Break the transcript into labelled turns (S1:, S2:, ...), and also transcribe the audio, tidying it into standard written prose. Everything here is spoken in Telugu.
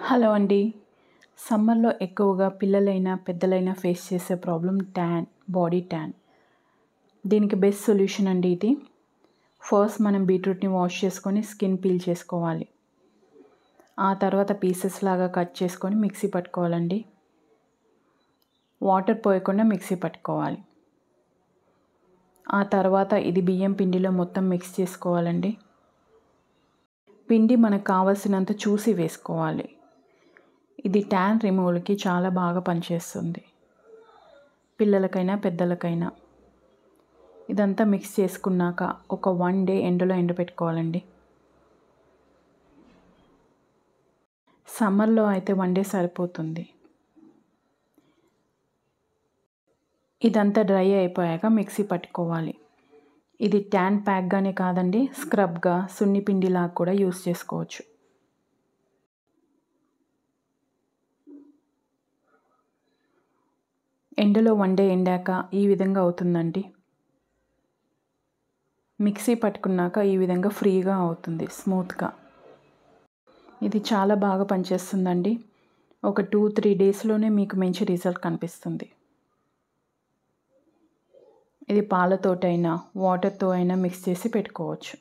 S1: హలో అండి. సమ్మర్‌లో ఎక్కువగా పిల్లలైనా, పెద్దలైనా ఫేస్ చేసే ప్రాబ్లమ్ బాడీ ట్యాన్. దీనికి బెస్ట్ సొల్యూషన్ అండి ఇది. ఫస్ట్ మనం బీట్రూట్‌ని వాష్ చేసుకొని స్కిన్ పీల్ చేసుకోవాలి. ఆ తర్వాత పీసెస్ లాగా కట్ చేసుకొని మిక్సీ పట్టుకోవాలండి. వాటర్ పోయకుండా మిక్సీ పట్టుకోవాలి. ఆ తర్వాత ఇది బియ్యం పిండిలో మొత్తం మిక్స్ చేసుకోవాలండి. పిండి మనకు కావాల్సినంత చూసి వేసుకోవాలి. ఇది ట్యాన్ రిమూవల్‌కి చాలా బాగా పనిచేస్తుంది. పిల్లలకైనా, పెద్దలకైనా. ఇదంతా మిక్స్ చేసుకున్నాక ఒక 1 డే ఎండలో ఎండబెట్టుకోవాలండి. సమ్మర్‌లో అయితే 1 డే సరిపోతుంది. ఇదంతా డ్రై అయిపోయాక మిక్సీ పట్టుకోవాలి. ఇది ట్యాన్ ప్యాక్‌గానే కాదండి, స్క్రబ్‌గా, సున్నిపిండిలాగా కూడా యూజ్ చేసుకోవచ్చు. ఎండలో 1 డే ఎండాక ఈ విధంగా అవుతుందండి. మిక్సీ పట్టుకున్నాక ఈ విధంగా ఫ్రీగా అవుతుంది, స్మూత్‌గా. ఇది చాలా బాగా పనిచేస్తుందండి. ఒక 2-3 డేస్‌లోనే మీకు మంచి రిజల్ట్ కనిపిస్తుంది. ఇది పాలతోటైనా, వాటర్‌తో అయినా మిక్స్ చేసి పెట్టుకోవచ్చు.